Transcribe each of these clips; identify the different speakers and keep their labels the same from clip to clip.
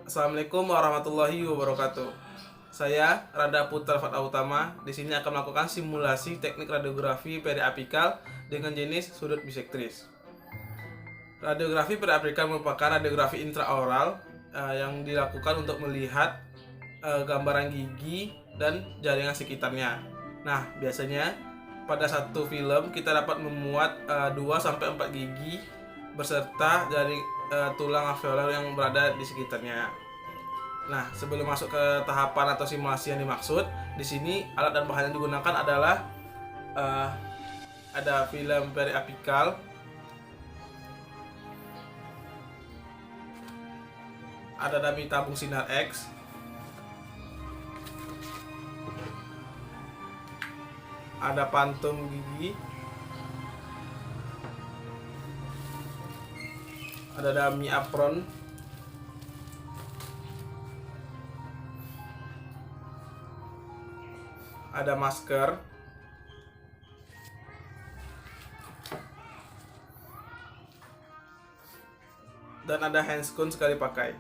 Speaker 1: Assalamualaikum warahmatullahi wabarakatuh. Saya Rada Putra Fatah Utama. Di sini akan melakukan simulasi teknik radiografi periapikal dengan jenis sudut bisektris. Radiografi periapikal merupakan radiografi intraoral yang dilakukan untuk melihat gambaran gigi dan jaringan sekitarnya. Nah, biasanya pada satu film kita dapat memuat 2 sampai 4 gigi beserta jaring tulang alveolar yang berada di sekitarnya. Nah, sebelum masuk ke tahapan atau simulasi yang dimaksud, di sini alat dan bahan yang digunakan adalah uh, ada film periapikal, ada dummy tabung sinar X, ada pantum gigi, ada dummy apron, ada masker, dan ada handscoon sekali pakai.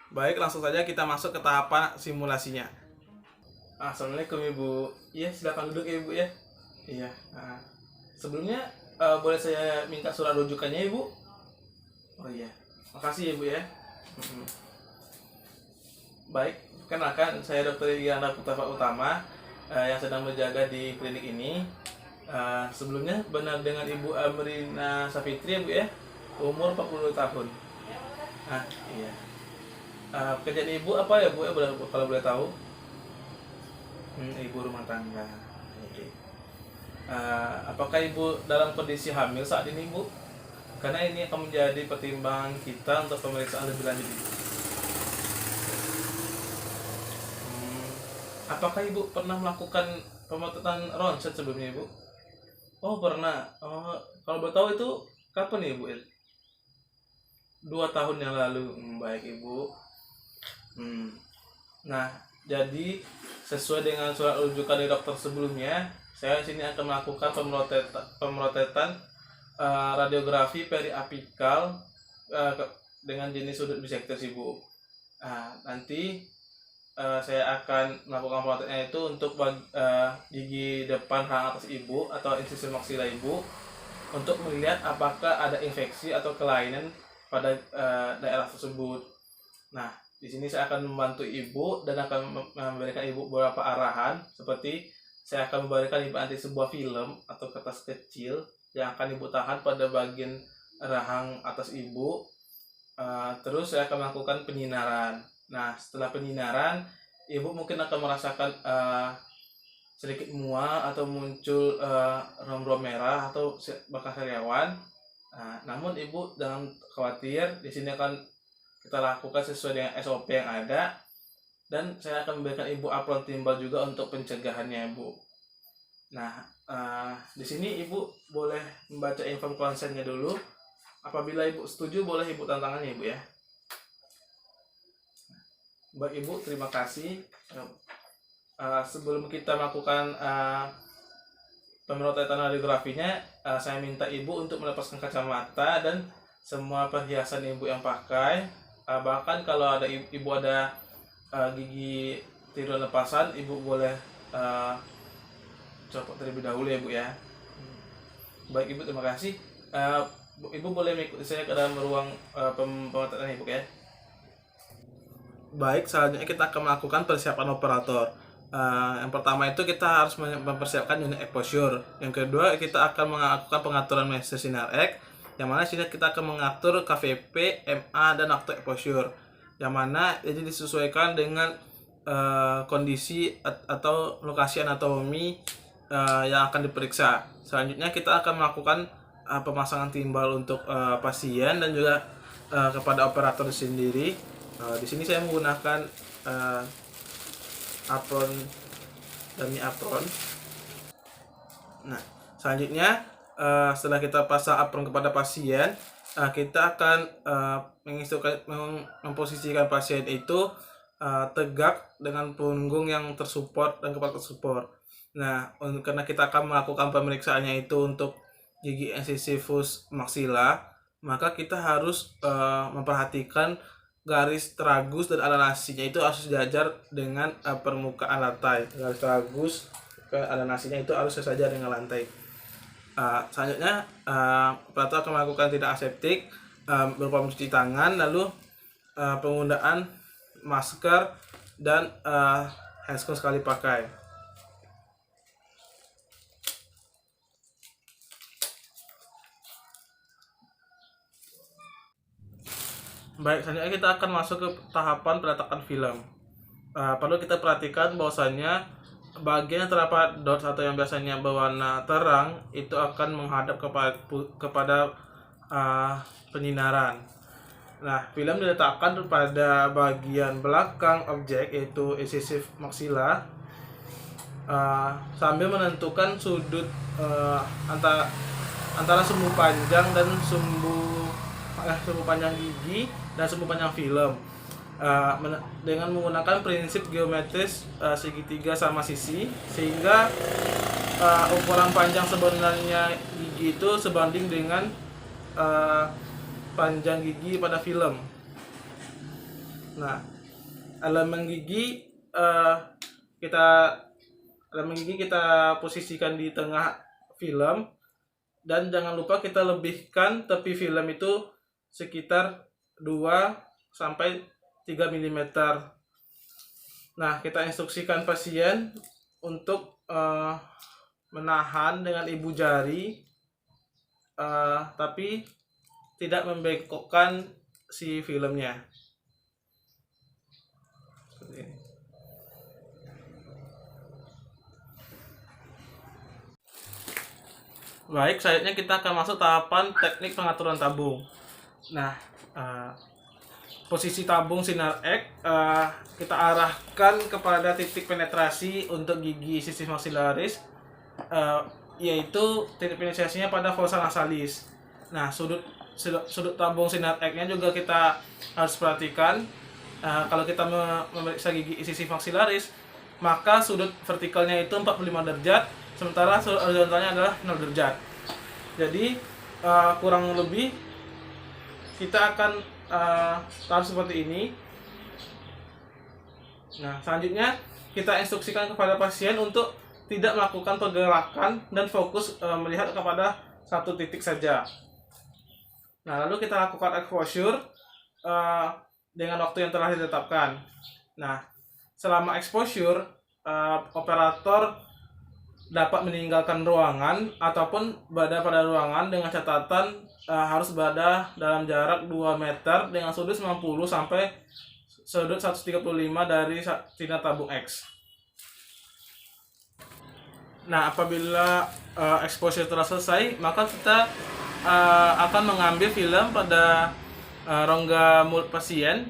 Speaker 1: Baik, langsung saja kita masuk ke tahapan simulasinya. Assalamualaikum Ibu. Iya, silakan duduk ya Ibu ya. Iya. Sebelumnya boleh saya minta surat rujukannya Ibu? Oh iya. Makasih ya Ibu ya. Baik, kenalkan saya Dr. Iyana Putra Utama yang sedang berjaga di klinik ini. Sebelumnya benar dengan Ibu Amrina Safitri ya Bu ya, umur 40 tahun. Iya. Pekerjaan Ibu apa ya Bu ya, kalau boleh tahu? Ibu rumah tangga. Oke. Apakah Ibu dalam kondisi hamil saat ini Bu? Karena ini akan menjadi pertimbangan kita untuk pemeriksaan lebih lanjut. Apakah Ibu pernah melakukan pemotretan ronsen sebelumnya Ibu? Oh pernah. Oh, kalau boleh tahu itu kapan ya Ibu? 2 tahun yang lalu. Baik Ibu. Nah, jadi sesuai dengan surat rujukan dari dokter sebelumnya, saya sini akan melakukan pemrotetan radiografi periapikal dengan jenis sudut bisektris Ibu. Nanti saya akan melakukan pemrotetannya itu untuk gigi depan rahang atas Ibu atau insisi maksila Ibu untuk melihat apakah ada infeksi atau kelainan pada daerah tersebut. Nah, di sini saya akan membantu Ibu dan akan memberikan Ibu beberapa arahan, seperti saya akan memberikan Ibu nanti sebuah film atau kertas kecil yang akan Ibu tahan pada bagian rahang atas Ibu. Terus saya akan melakukan penyinaran. Nah, setelah penyinaran, Ibu mungkin akan merasakan sedikit mual atau muncul rom-rom merah atau bekas sariawan. Namun Ibu jangan khawatir, di sini akan kita lakukan sesuai dengan SOP yang ada, dan saya akan memberikan Ibu apron timbal juga untuk pencegahannya Ibu. Nah, di sini Ibu boleh membaca inform konsennya dulu. Apabila Ibu setuju, boleh Ibu tantangannya Ibu ya. Baik Ibu, terima kasih. Sebelum kita melakukan pemrotetan radiografinya, saya minta Ibu untuk melepaskan kacamata dan semua perhiasan Ibu yang pakai. Bahkan kalau ada Ibu ada gigi tiruan lepasan, Ibu boleh copot terlebih dahulu ya Bu ya. Baik Ibu, terima kasih. Ibu boleh mengikuti saya ke dalam ruang pemotretan Ibu ya. Baik, selanjutnya kita akan melakukan persiapan operator. Yang pertama itu kita harus mempersiapkan unit exposure. Yang kedua, kita akan melakukan pengaturan measure sinar X, yang mana sini kita akan mengatur KVP, MA, dan waktu exposure, yang mana ini disesuaikan dengan kondisi atau lokasi anatomi yang akan diperiksa. Selanjutnya kita akan melakukan pemasangan timbal untuk pasien dan juga kepada operator sendiri. Di sini saya menggunakan apron, dummy apron. Nah, selanjutnya setelah kita pasang apron kepada pasien, kita akan memposisikan pasien itu tegak dengan punggung yang tersupport dan kepala tersupport. Nah, karena kita akan melakukan pemeriksaannya itu untuk gigi incisifus maxilla, maka kita harus memperhatikan garis tragus dan alanasinya itu harus sejajar dengan permukaan lantai. Garis tragus ke alanasinya itu harus sejajar dengan lantai. Selanjutnya operator akan melakukan tindak aseptik berupa mencuci tangan, lalu penggunaan masker dan handscoon sekali pakai. Baik, selanjutnya kita akan masuk ke tahapan peletakan film. Perlu kita perhatikan bahwasannya bagian yang terdapat dots atau yang biasanya berwarna terang itu akan menghadap kepada penyinaran. Nah, film diletakkan pada bagian belakang objek yaitu incisif maxilla sambil menentukan sudut antara sumbu panjang dan sumbu panjang gigi dan sumbu panjang film dengan menggunakan prinsip geometris segitiga sama sisi, sehingga ukuran panjang sebenarnya gigi itu sebanding dengan panjang gigi pada film. Nah, elemen gigi kita posisikan di tengah film, dan jangan lupa kita lebihkan tepi film itu sekitar 2-3 mm. Nah, kita instruksikan pasien untuk menahan dengan ibu jari, tapi tidak membengkokkan si filmnya. Baik, selanjutnya kita akan masuk tahapan teknik pengaturan tabung. Nah, posisi tabung sinar X kita arahkan kepada titik penetrasi untuk gigi incisif maxillaris, yaitu titik penetrasinya pada fossa nasalis. Nah, sudut tabung sinar X-nya juga kita harus perhatikan. Kalau kita memeriksa gigi incisif maxillaris, maka sudut vertikalnya itu 45 derajat, sementara sudut horizontalnya adalah 0 derajat. Jadi kurang lebih kita akan taruh seperti ini. Nah, selanjutnya kita instruksikan kepada pasien untuk tidak melakukan pergerakan dan fokus melihat kepada satu titik saja. Nah, lalu kita lakukan exposure dengan waktu yang telah ditetapkan. Nah, selama exposure operator dapat meninggalkan ruangan ataupun berada pada ruangan dengan catatan harus berada dalam jarak 2 meter dengan sudut 90 sampai sudut 135 dari sinar tabung X. Nah, apabila exposure telah selesai, maka kita akan mengambil film pada rongga mulut pasien,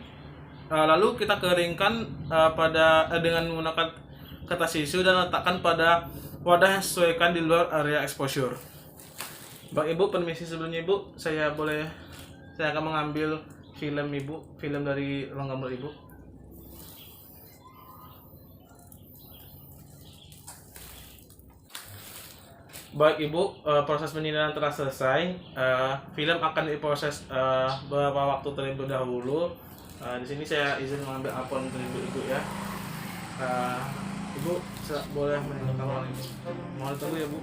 Speaker 1: lalu kita keringkan dengan menggunakan kertas tisu dan letakkan pada wadah yang sesuaikan di luar area exposure. Baik Ibu, permisi sebelumnya Ibu, saya akan mengambil film dari rongga mulut Ibu. Baik Ibu, proses penyinaran telah selesai. Film akan diproses beberapa waktu terlebih dahulu. Di sini saya izin mengambil apron terlebih Ibu ya. Ibu boleh meninggalkan ruangan ini. Mohon tunggu ya Bu.